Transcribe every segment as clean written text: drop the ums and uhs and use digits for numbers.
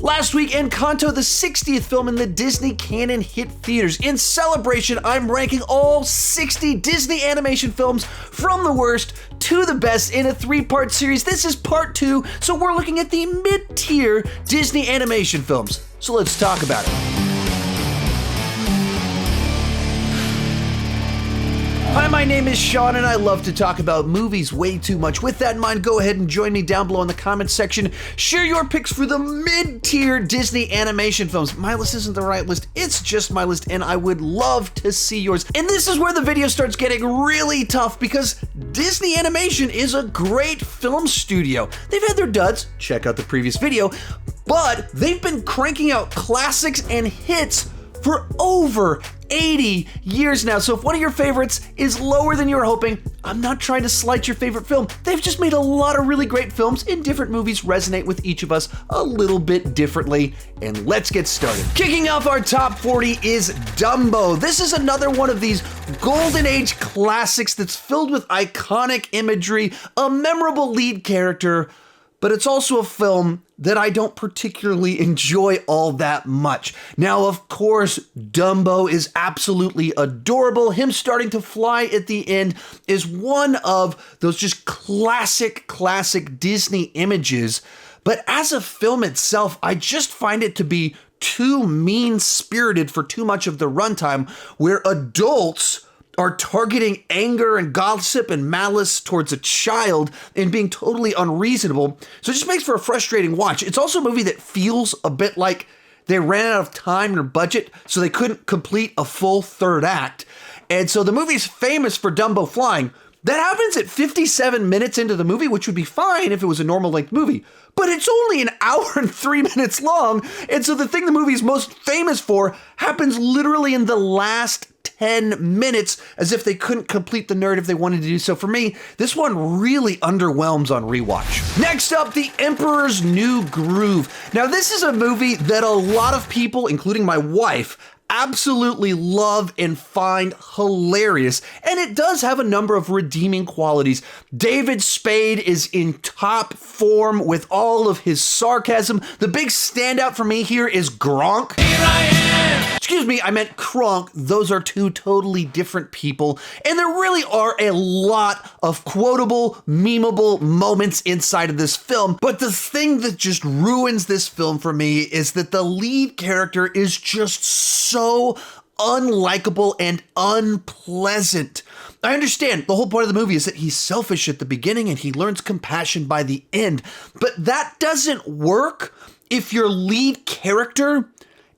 Last week, Encanto, the 60th film in the Disney Canon, hit theaters. In celebration, I'm ranking all 60 Disney animation films from the worst to the best in a 3-part series. This is part 2, so we're looking at the mid-tier Disney animation films. So let's talk about it. Hi, my name is Sean, and I love to talk about movies way too much. With that in mind, go ahead and join me down below in the comments section. Share your picks for the mid-tier Disney animation films. My list isn't the right list, it's just my list, and I would love to see yours. And this is where the video starts getting really tough, because Disney Animation is a great film studio. They've had their duds, check out the previous video, but they've been cranking out classics and hits for over 80 years now. So if one of your favorites is lower than you were hoping, I'm not trying to slight your favorite film. They've just made a lot of really great films, and different movies resonate with each of us a little bit differently. And let's get started. Kicking off our top 40 is Dumbo. This is another one of these golden age classics that's filled with iconic imagery, a memorable lead character, but it's also a film that I don't particularly enjoy all that much. Now, of course, Dumbo is absolutely adorable. Him starting to fly at the end is one of those just classic Disney images. But as a film itself, I just find it to be too mean-spirited for too much of the runtime, where adults are targeting anger and gossip and malice towards a child and being totally unreasonable. So it just makes for a frustrating watch. It's also a movie that feels a bit like they ran out of time or budget, so they couldn't complete a full third act. And so the movie's famous for Dumbo flying. That happens at 57 minutes into the movie, which would be fine if it was a normal length movie. But it's only an hour and 3 minutes long. And so the thing the movie is most famous for happens literally in the last 10 minutes, as if they couldn't complete the narrative they wanted to do. So for me, this one really underwhelms on rewatch. Next up, The Emperor's New Groove. Now, this is a movie that a lot of people, including my wife, absolutely love and find hilarious, and it does have a number of redeeming qualities. David Spade is in top form with all of his sarcasm. The big standout for me here is Gronk. Here I am! Excuse me, I meant Kronk. Those are two totally different people, and there really are a lot of quotable, memeable moments inside of this film, but the thing that just ruins this film for me is that the lead character is just so unlikable and unpleasant. I understand the whole point of the movie is that he's selfish at the beginning and he learns compassion by the end, but that doesn't work if your lead character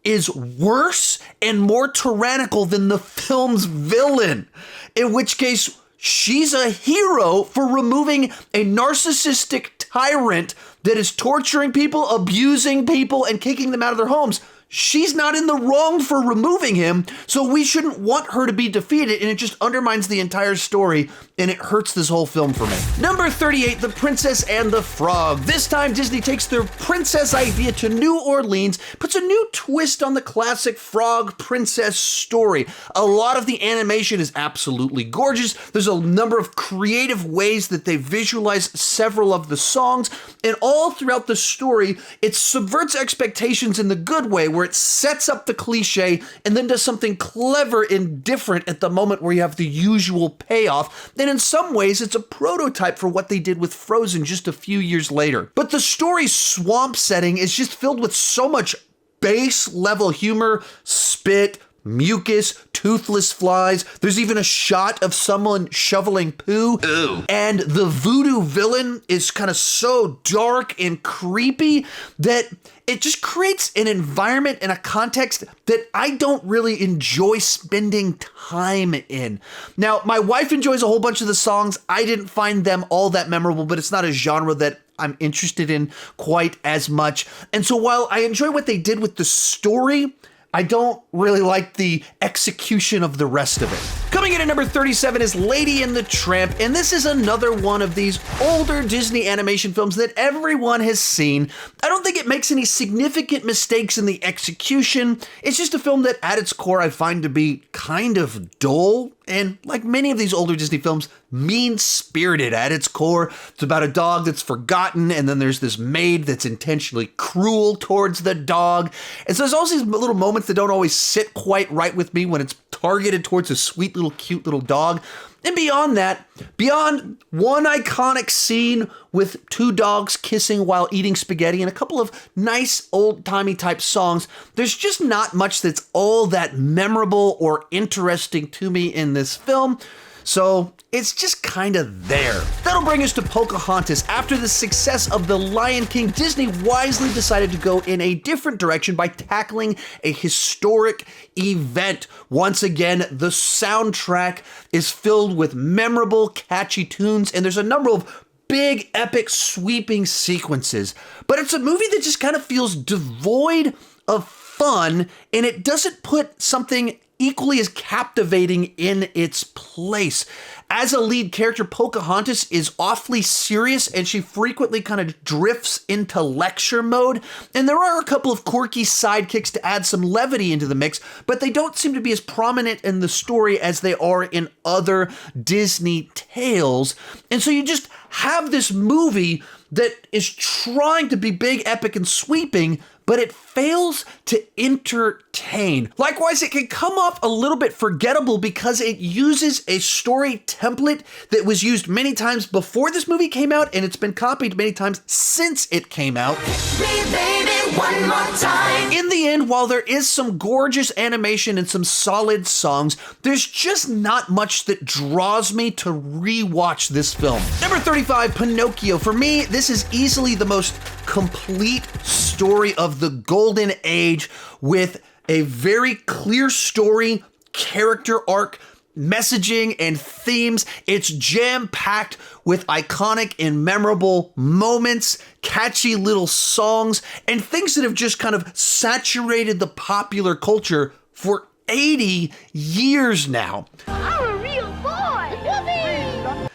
is worse and more tyrannical than the film's villain, in which case she's a hero for removing a narcissistic tyrant that is torturing people, abusing people, and kicking them out of their homes. She's not in the wrong for removing him, so we shouldn't want her to be defeated, and it just undermines the entire story, and it hurts this whole film for me. Number 38, The Princess and the Frog. This time, Disney takes their princess idea to New Orleans, puts a new twist on the classic frog princess story. A lot of the animation is absolutely gorgeous. There's a number of creative ways that they visualize several of the songs, and all throughout the story, it subverts expectations in the good way, where it sets up the cliche and then does something clever and different at the moment where you have the usual payoff. And in some ways, it's a prototype for what they did with Frozen just a few years later. But the story's swamp setting is just filled with so much base level humor, spit, mucus, toothless flies. There's even a shot of someone shoveling poo. Ew. And the voodoo villain is kind of so dark and creepy that it just creates an environment and a context that I don't really enjoy spending time in. Now, my wife enjoys a whole bunch of the songs. I didn't find them all that memorable, but it's not a genre that I'm interested in quite as much. And so while I enjoy what they did with the story, I don't really like the execution of the rest of it. Coming Coming in at number 37 is Lady and the Tramp, and this is another one of these older Disney animation films that everyone has seen. I don't think it makes any significant mistakes in the execution. It's just a film that at its core I find to be kind of dull, and like many of these older Disney films, mean-spirited at its core. It's about a dog that's forgotten, and then there's this maid that's intentionally cruel towards the dog. And so there's also these little moments that don't always sit quite right with me when it's targeted towards a sweet little cute little dog. And beyond that, beyond one iconic scene with two dogs kissing while eating spaghetti and a couple of nice old-timey type songs, there's just not much that's all that memorable or interesting to me in this film. So it's just kind of there. That'll bring us to Pocahontas. After the success of The Lion King, Disney wisely decided to go in a different direction by tackling a historic event. Once again, the soundtrack is filled with memorable, catchy tunes, and there's a number of big, epic, sweeping sequences. But it's a movie that just kind of feels devoid of fun, and it doesn't put something equally as captivating in its place. As a lead character, Pocahontas is awfully serious, and she frequently kind of drifts into lecture mode. And there are a couple of quirky sidekicks to add some levity into the mix, but they don't seem to be as prominent in the story as they are in other Disney tales. And so you just have this movie that is trying to be big, epic, and sweeping, but it fails to entertain. Likewise, it can come off a little bit forgettable because it uses a story template that was used many times before this movie came out, and it's been copied many times since it came out. Baby, one more time. In the end, while there is some gorgeous animation and some solid songs, there's just not much that draws me to rewatch this film. Number 35, Pinocchio. For me, this is easily the most complete story of the golden age, with a very clear story, character arc, messaging, and themes. It's jam-packed with iconic and memorable moments, catchy little songs, and things that have just kind of saturated the popular culture for 80 years now. I'm a real boy! Whoopee!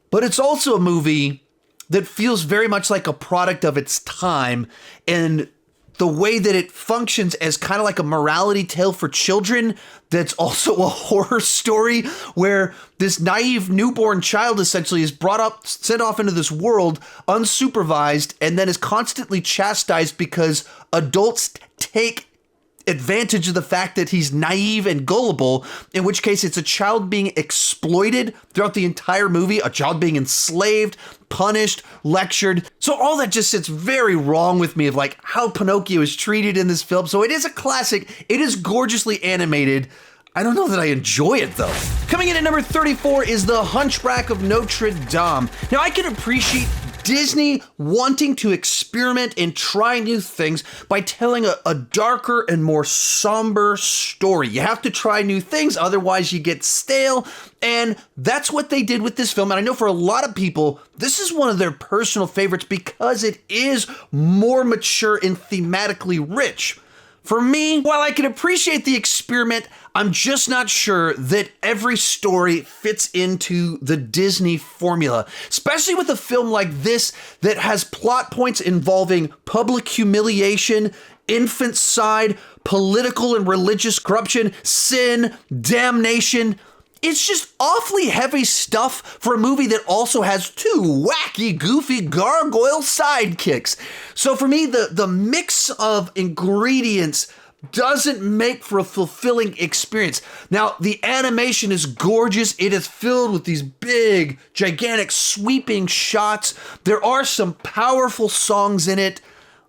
But it's also a movie that feels very much like a product of its time, and the way that it functions as kind of like a morality tale for children that's also a horror story, where this naive newborn child essentially is brought up, sent off into this world unsupervised, and then is constantly chastised because adults take advantage of the fact that he's naive and gullible, in which case it's a child being exploited throughout the entire movie, a child being enslaved, punished, lectured. So all that just sits very wrong with me of like how Pinocchio is treated in this film. So it is a classic. It is gorgeously animated. I don't know that I enjoy it though. Coming in at number 34 is The Hunchback of Notre Dame. Now I can appreciate Disney wanting to experiment and try new things by telling a darker and more somber story. You have to try new things, otherwise you get stale, and that's what they did with this film. And I know for a lot of people, this is one of their personal favorites because it is more mature and thematically rich. For me, while I can appreciate the experiment, I'm just not sure that every story fits into the Disney formula, especially with a film like this that has plot points involving public humiliation, infanticide, political and religious corruption, sin, damnation. It's just awfully heavy stuff for a movie that also has two wacky, goofy gargoyle sidekicks. So for me, the mix of ingredients doesn't make for a fulfilling experience. Now, the animation is gorgeous. It is filled with these big, gigantic, sweeping shots. There are some powerful songs in it.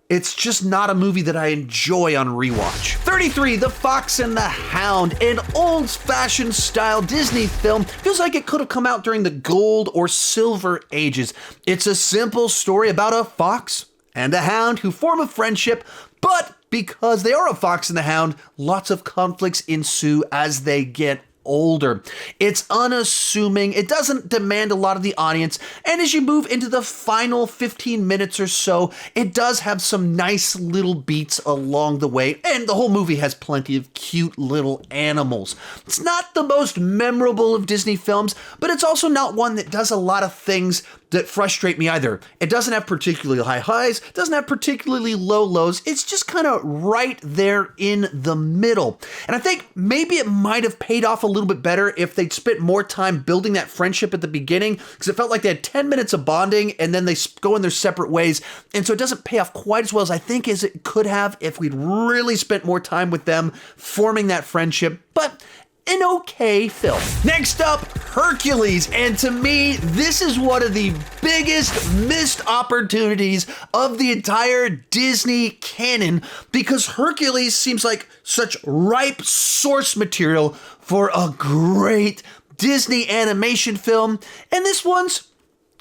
It's just not a movie that I enjoy on rewatch. 33, The Fox and the Hound, an old-fashioned style Disney film. Feels like it could have come out during the gold or silver ages. It's a simple story about a fox and a hound who form a friendship, but because they are a fox and a hound, lots of conflicts ensue as they get older. It's unassuming, it doesn't demand a lot of the audience, and as you move into the final 15 minutes or so, it does have some nice little beats along the way, and the whole movie has plenty of cute little animals. It's not the most memorable of Disney films, but it's also not one that does a lot of things that frustrate me either. It doesn't have particularly high highs, doesn't have particularly low lows. It's just kind of right there in the middle. And I think maybe it might have paid off a little bit better if they'd spent more time building that friendship at the beginning, because it felt like they had 10 minutes of bonding and then they go in their separate ways. And so it doesn't pay off quite as well as I think as it could have if we'd really spent more time with them forming that friendship. But an okay film. Next up, Hercules. And to me, this is one of the biggest missed opportunities of the entire Disney canon, because Hercules seems like such ripe source material for a great Disney animation film, and this one's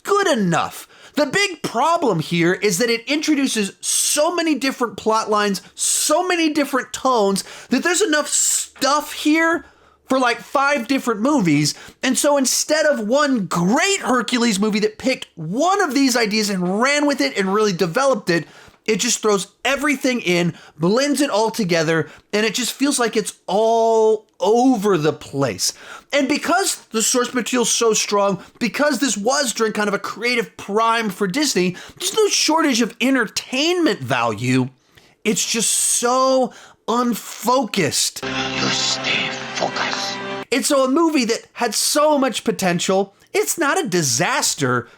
good enough. The big problem here is that it introduces so many different plot lines, so many different tones, that there's enough stuff here for like 5 different movies. And so instead of one great Hercules movie that picked one of these ideas and ran with it and really developed it, it just throws everything in, blends it all together, and it just feels like it's all over the place. And because the source material is so strong, because this was during kind of a creative prime for Disney, there's no shortage of entertainment value. It's just so unfocused. You stay focused. It's a movie that had so much potential. It's not a disaster.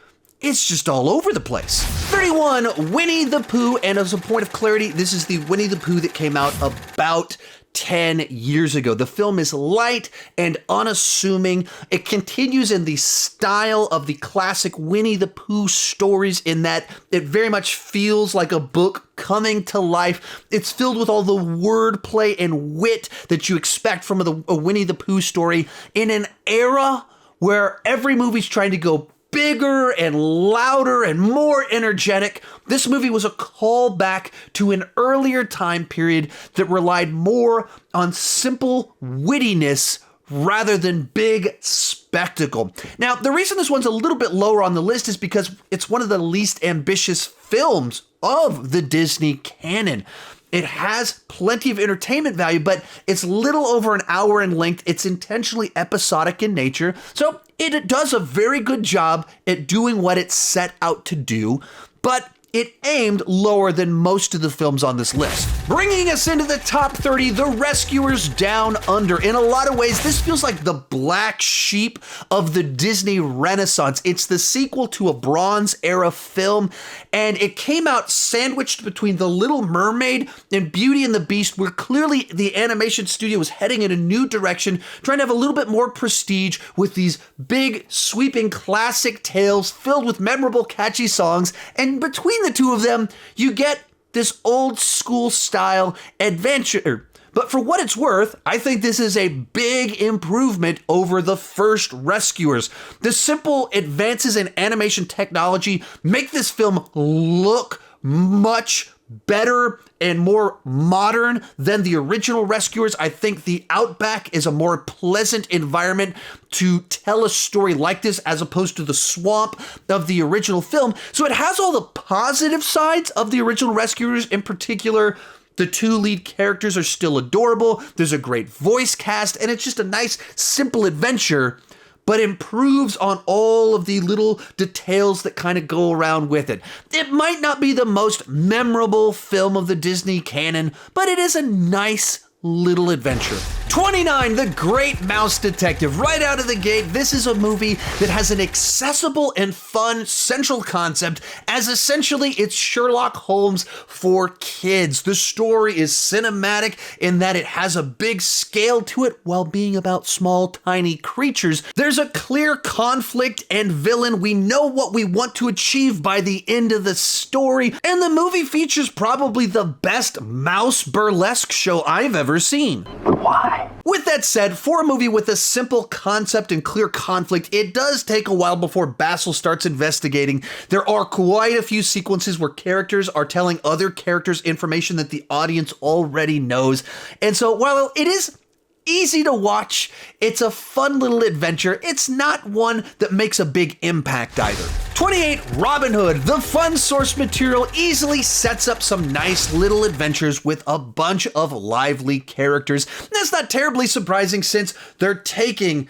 It's just all over the place. 31, Winnie the Pooh. And as a point of clarity, this is the Winnie the Pooh that came out about 10 years ago. The film is light and unassuming. It continues in the style of the classic Winnie the Pooh stories in that it very much feels like a book coming to life. It's filled with all the wordplay and wit that you expect from a Winnie the Pooh story in an era where every movie's trying to go bigger and louder and more energetic. This movie was a callback to an earlier time period that relied more on simple wittiness rather than big spectacle. Now, the reason this one's a little bit lower on the list is because it's one of the least ambitious films of the Disney canon. It has plenty of entertainment value, but it's little over an hour in length. It's intentionally episodic in nature, so it does a very good job at doing what it set out to do, but it aimed lower than most of the films on this list. Bringing us into the top 30, The Rescuers Down Under. In a lot of ways, this feels like the black sheep of the Disney Renaissance. It's the sequel to a Bronze Era film, and it came out sandwiched between The Little Mermaid and Beauty and the Beast, where clearly the animation studio was heading in a new direction, trying to have a little bit more prestige with these big, sweeping classic tales filled with memorable, catchy songs, and between the two of them, you get this old school style adventure. But for what it's worth, I think this is a big improvement over the first Rescuers. The simple advances in animation technology make this film look much better and more modern than the original Rescuers. I think the Outback is a more pleasant environment to tell a story like this as opposed to the swamp of the original film. So it has all the positive sides of the original Rescuers. In particular, the 2 lead characters are still adorable. There's a great voice cast, and it's just a nice, simple adventure, but improves on all of the little details that kind of go around with it. It might not be the most memorable film of the Disney canon, but it is a nice little adventure. 29, The Great Mouse Detective. Right out of the gate, this is a movie that has an accessible and fun central concept, as essentially it's Sherlock Holmes for kids. The story is cinematic in that it has a big scale to it while being about small, tiny creatures. There's a clear conflict and villain. We know what we want to achieve by the end of the story, and the movie features probably the best mouse burlesque show I've ever seen. But why? With that said, for a movie with a simple concept and clear conflict, it does take a while before Basil starts investigating. There are quite a few sequences where characters are telling other characters information that the audience already knows. And so while it is easy to watch. It's a fun little adventure. It's not one that makes a big impact either. 28, Robin Hood. The fun source material easily sets up some nice little adventures with a bunch of lively characters. That's not terribly surprising since they're taking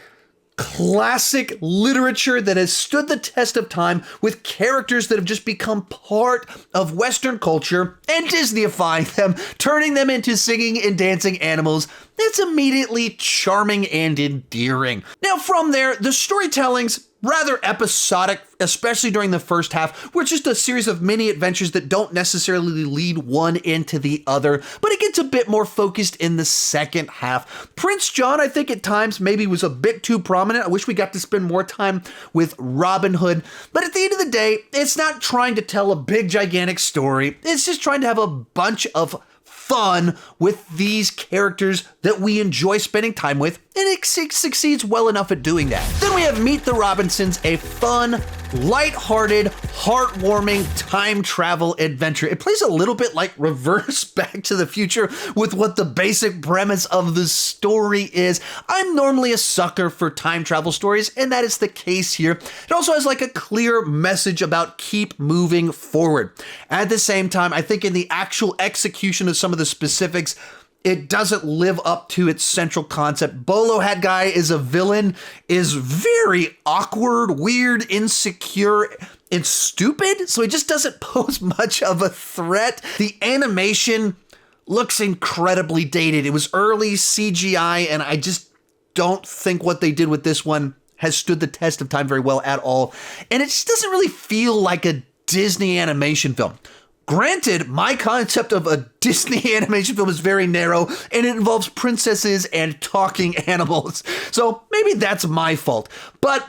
classic literature that has stood the test of time with characters that have just become part of Western culture and Disneyifying them, turning them into singing and dancing animals. That's immediately charming and endearing. Now from there, the storytelling's rather episodic, especially during the first half. We're just a series of mini adventures that don't necessarily lead one into the other, but it gets a bit more focused in the second half. Prince John, I think at times maybe was a bit too prominent. I wish we got to spend more time with Robin Hood, but at the end of the day, it's not trying to tell a big gigantic story. It's just trying to have a bunch of fun with these characters that we enjoy spending time with, and it succeeds well enough at doing that. Then we have Meet the Robinsons, a fun, lighthearted, heartwarming time travel adventure. It plays a little bit like reverse Back to the Future with what the basic premise of the story is. I'm normally a sucker for time travel stories, and that is the case here. It also has like a clear message about keep moving forward. At the same time, I think in the actual execution of some of the specifics, it doesn't live up to its central concept. Bolo Hat Guy is a villain, is very awkward, weird, insecure, and stupid, so he just doesn't pose much of a threat. The animation looks incredibly dated. It was early CGI, and I just don't think what they did with this one has stood the test of time very well at all. And it just doesn't really feel like a Disney animation film. Granted, my concept of a Disney animation film is very narrow, and it involves princesses and talking animals. So maybe that's my fault. But,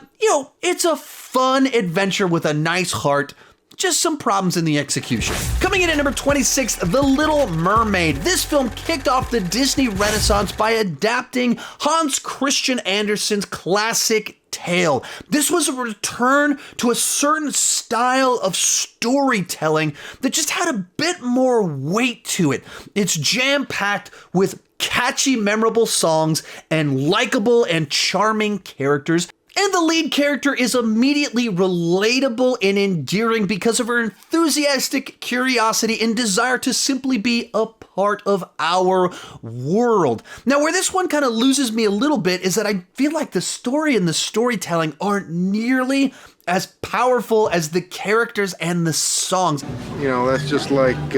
it's a fun adventure with a nice heart. Just some problems in the execution. Coming in at number 26, The Little Mermaid. This film kicked off the Disney Renaissance by adapting Hans Christian Andersen's classic tale. This was a return to a certain style of storytelling that just had a bit more weight to it. It's jam-packed with catchy, memorable songs and likable and charming characters. And the lead character is immediately relatable and endearing because of her enthusiastic curiosity and desire to simply be a part of our world. Now, where this one kind of loses me a little bit is that I feel like the story and the storytelling aren't nearly as powerful as the characters and the songs. That's just like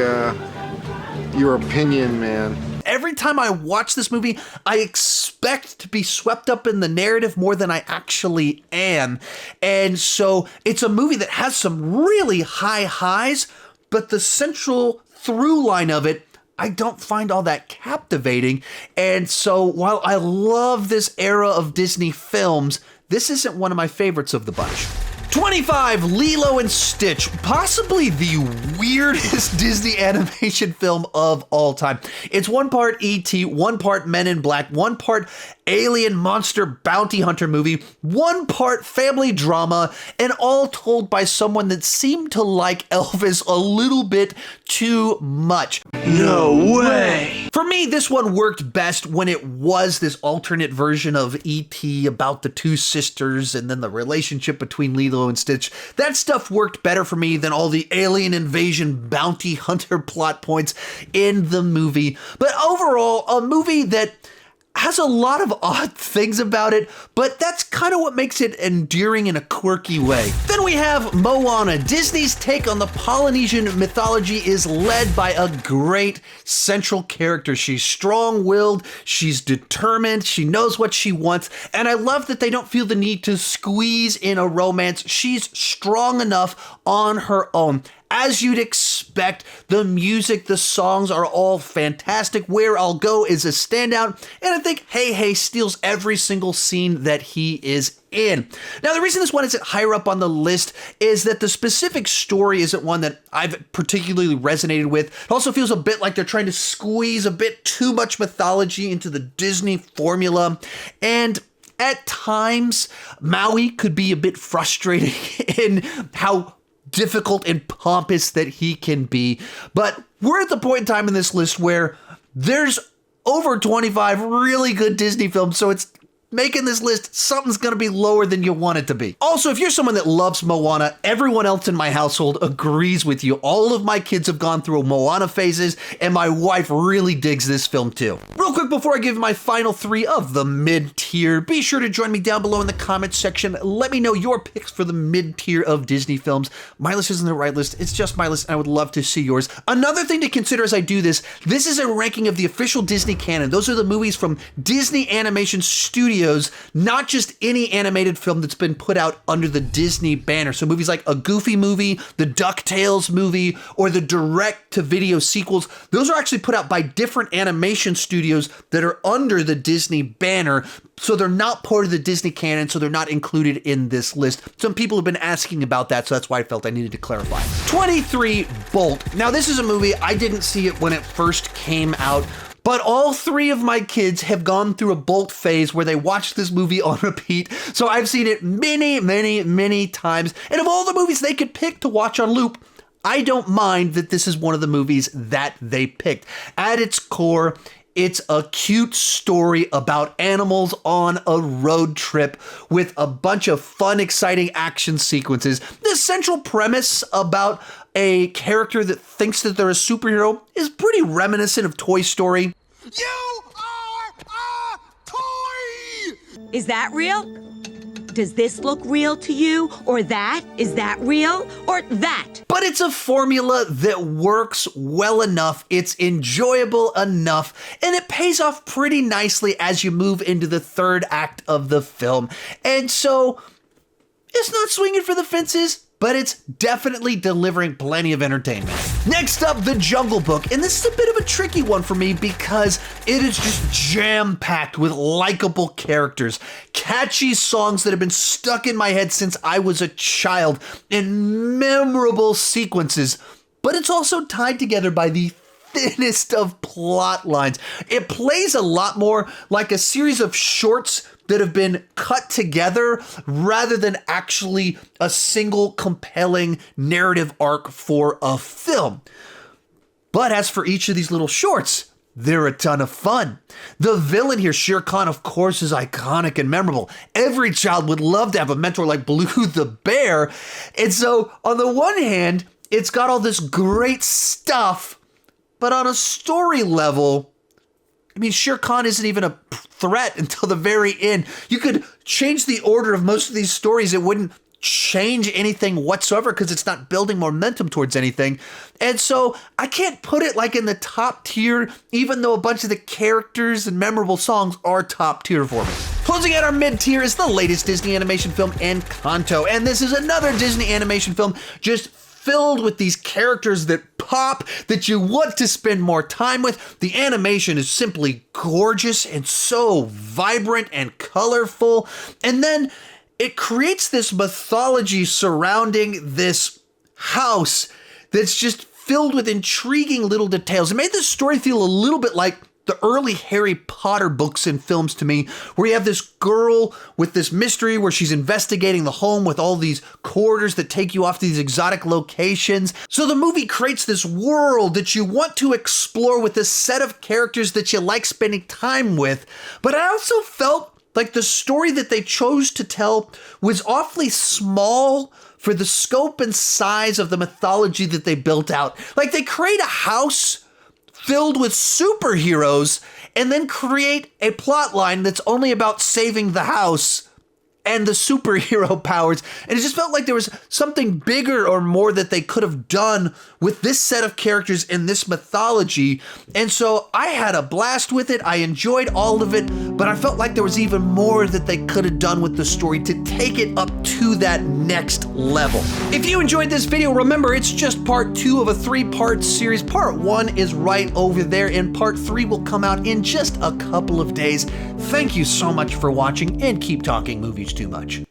your opinion, man. Every time I watch this movie, I expect to be swept up in the narrative more than I actually am. And so it's a movie that has some really high highs, but the central through line of it, I don't find all that captivating. And so while I love this era of Disney films, this isn't one of my favorites of the bunch. 25, Lilo and Stitch, possibly the weirdest Disney animation film of all time. It's one part E.T., one part Men in Black, one part alien monster bounty hunter movie, one part family drama, and all told by someone that seemed to like Elvis a little bit too much. No way! For me, this one worked best when it was this alternate version of E.T. about the two sisters and then the relationship between Lilo and Stitch. That stuff worked better for me than all the alien invasion bounty hunter plot points in the movie. But overall, a movie that has a lot of odd things about it, but that's kind of what makes it endearing in a quirky way. Then we have Moana. Disney's take on the Polynesian mythology is led by a great central character. She's strong-willed, she's determined, she knows what she wants, and I love that they don't feel the need to squeeze in a romance. She's strong enough on her own. As you'd expect, the music, the songs are all fantastic. Where I'll Go is a standout, and I think Hey Hey steals every single scene that he is in. Now, the reason this one isn't higher up on the list is that the specific story isn't one that I've particularly resonated with. It also feels a bit like they're trying to squeeze a bit too much mythology into the Disney formula, and at times, Maui could be a bit frustrating in how difficult and pompous that he can be. But we're at the point in time in this list where there's over 25 really good Disney films, so it's making this list, something's gonna be lower than you want it to be. Also, if you're someone that loves Moana, everyone else in my household agrees with you. All of my kids have gone through Moana phases, and my wife really digs this film too. Real quick before I give my final 3 of the mid-tier, be sure to join me down below in the comments section. Let me know your picks for the mid-tier of Disney films. My list isn't the right list, it's just my list, and I would love to see yours. Another thing to consider as I do this is a ranking of the official Disney canon. Those are the movies from Disney Animation Studios, not just any animated film that's been put out under the Disney banner. So movies like a Goofy movie, the DuckTales movie, or the direct-to-video sequels, those are actually put out by different animation studios that are under the Disney banner. So they're not part of the Disney canon, so they're not included in this list. Some people have been asking about that, so that's why I felt I needed to clarify. 23, Bolt. Now this is a movie, I didn't see it when it first came out, but all 3 of my kids have gone through a Bolt phase where they watch this movie on repeat. So I've seen it many times. And of all the movies they could pick to watch on loop, I don't mind that this is one of the movies that they picked. At its core, it's a cute story about animals on a road trip with a bunch of fun, exciting action sequences. The central premise about a character that thinks that they're a superhero is pretty reminiscent of Toy Story. You are a toy! Is that real? Does this look real to you? Or that? Is that real? Or that? But it's a formula that works well enough, it's enjoyable enough, and it pays off pretty nicely as you move into the 3rd act of the film. And so, it's not swinging for the fences, but it's definitely delivering plenty of entertainment. Next up, The Jungle Book. And this is a bit of a tricky one for me because it is just jam-packed with likable characters, catchy songs that have been stuck in my head since I was a child, and memorable sequences. But it's also tied together by the thinnest of plot lines. It plays a lot more like a series of shorts that have been cut together rather than actually a single compelling narrative arc for a film. But as for each of these little shorts, they're a ton of fun. The villain here, Shere Khan, of course, is iconic and memorable. Every child would love to have a mentor like Blue the Bear. And so, on the one hand, it's got all this great stuff, but on a story level, I mean, Shere Khan isn't even a threat until the very end. You could change the order of most of these stories. It wouldn't change anything whatsoever because it's not building momentum towards anything. And so I can't put it like in the top tier, even though a bunch of the characters and memorable songs are top tier for me. Closing out our mid tier is the latest Disney animation film, Encanto. And this is another Disney animation film just filled with these characters that pop, that you want to spend more time with. The animation is simply gorgeous and so vibrant and colorful. And then it creates this mythology surrounding this house that's just filled with intriguing little details. It made this story feel a little bit like the early Harry Potter books and films to me, where you have this girl with this mystery where she's investigating the home with all these corridors that take you off to these exotic locations. So the movie creates this world that you want to explore with this set of characters that you like spending time with. But I also felt like the story that they chose to tell was awfully small for the scope and size of the mythology that they built out. Like, they create a house filled with superheroes and then create a plot line that's only about saving the house and the superhero powers. And it just felt like there was something bigger or more that they could have done with this set of characters in this mythology. And so I had a blast with it. I enjoyed all of it, but I felt like there was even more that they could have done with the story to take it up to that next level. If you enjoyed this video, remember it's just part 2 of a 3-part series. Part 1 is right over there, and part 3 will come out in just a couple of days. Thank you so much for watching, and keep talking movies too much.